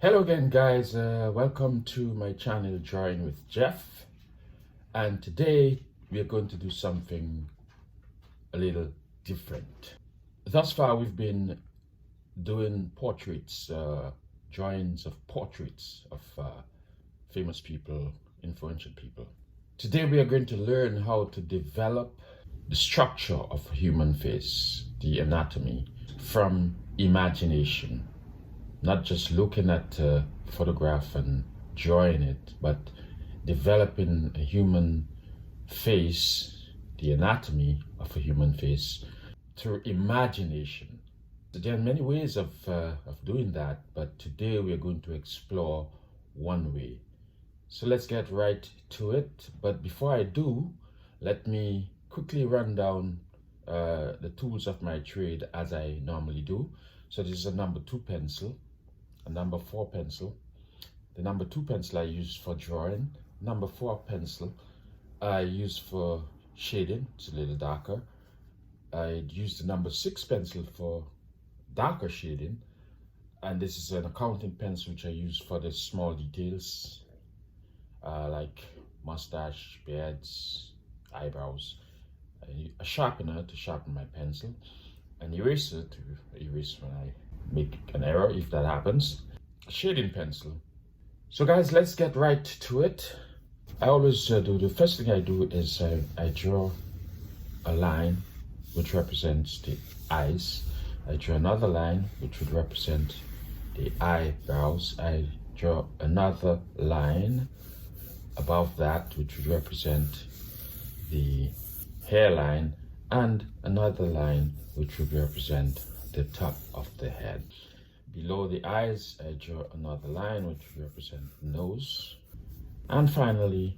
Hello again, guys. Welcome to my channel Drawing with Jeff, and today we are going to do something a little different. Thus far we've been doing portraits, drawings of portraits of famous people, influential people. Today we are going to learn how to develop the structure of a human face, the anatomy, from imagination. Not just looking at a photograph and drawing it, but developing a human face, the anatomy of a human face, through imagination. There are many ways of doing that, but today we are going to explore one way. So let's get right to it. But before I do, let me quickly run down the tools of my trade as I normally do. So this is a number 2 pencil, a number 4 pencil. The number 2 pencil I use for drawing. Number 4 pencil I use for shading, it's a little darker. I use the number 6 pencil for darker shading, and this is an accounting pencil which I use for the small details like mustache, beards, eyebrows. A sharpener to sharpen my pencil, an eraser to erase when I make an error if that happens, a shading pencil. So guys, let's get right to it. I always do, the first thing I do is I draw a line which represents the eyes. I draw another line which would represent the eyebrows. I draw another line above that which would represent the hairline, and another line which would represent the top of the head. Below the eyes, I draw another line which would represent the nose, and finally,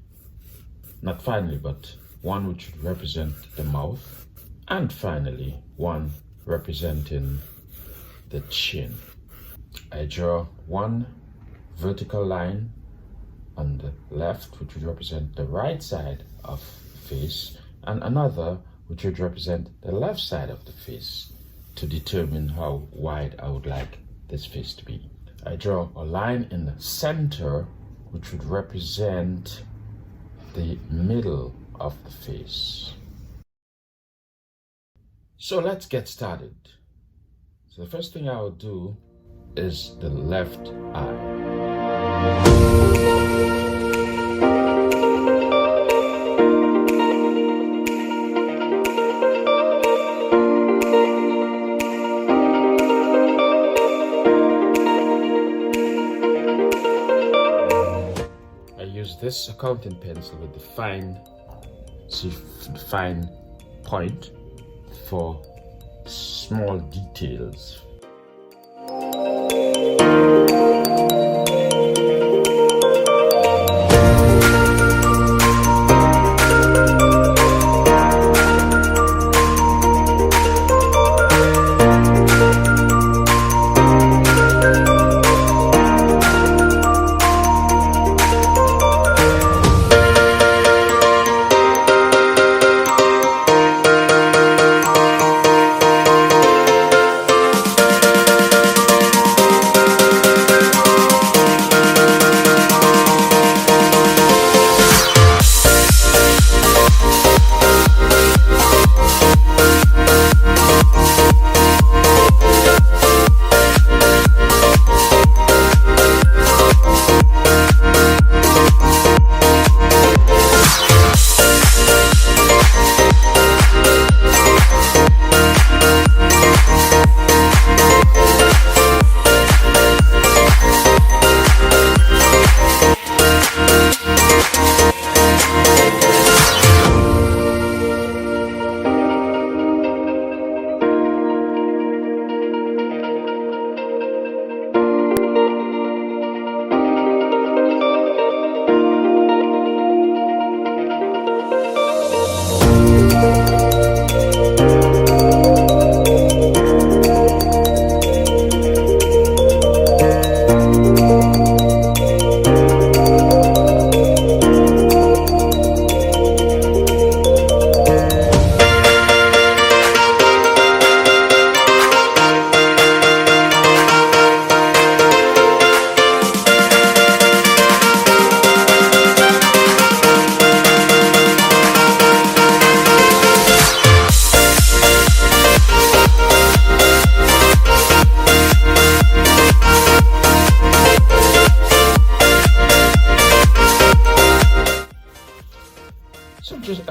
not finally, but one which would represent the mouth, and finally one representing the chin. I draw one vertical line on the left which would represent the right side of the face, and another which would represent the left side of the face, to determine how wide I would like this face to be. I draw a line in the center which would represent the middle of the face. So let's get started. So the first thing I will do is the left eye. This accounting pencil with the fine point for small details.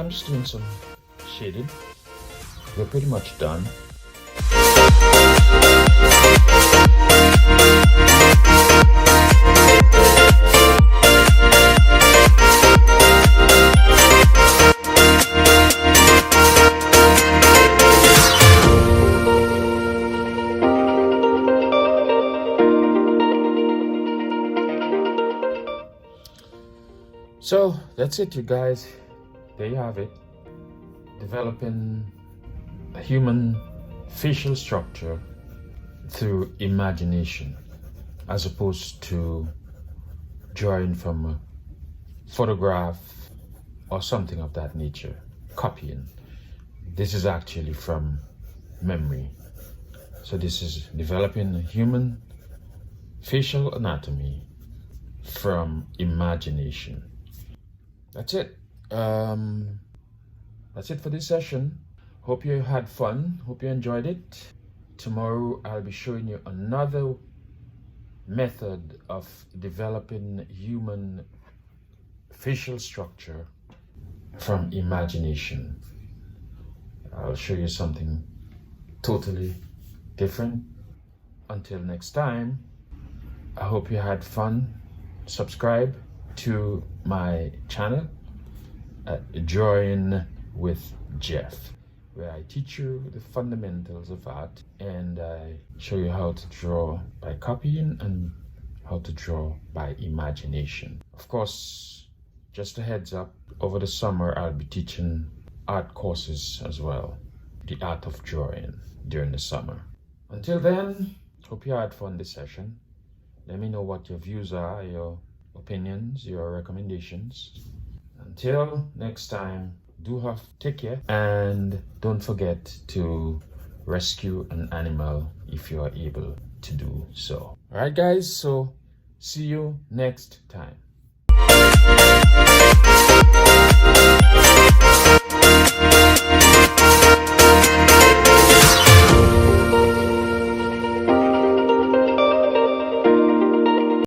I'm just doing some shading. We're pretty much done. So that's it, you guys. There you have it. Developing a human facial structure through imagination, as opposed to drawing from a photograph or something of that nature, copying. This is actually from memory. So this is developing a human facial anatomy from imagination. That's it. That's it for this session. Hope you had fun. Hope you enjoyed it. Tomorrow I'll be showing you another method of developing human facial structure from imagination. I'll show you something totally different. Until next time, I hope you had fun. Subscribe to my channel at Drawing with Jeff, where I teach you the fundamentals of art and I show you how to draw by copying and how to draw by imagination. Of course, just a heads up, over the summer I'll be teaching art courses as well, the art of drawing during the summer. Until then, hope you had fun this session. Let me know what your views are, your opinions, your recommendations. Until next time, take care, and don't forget to rescue an animal if you are able to do so. Alright guys, so see you next time.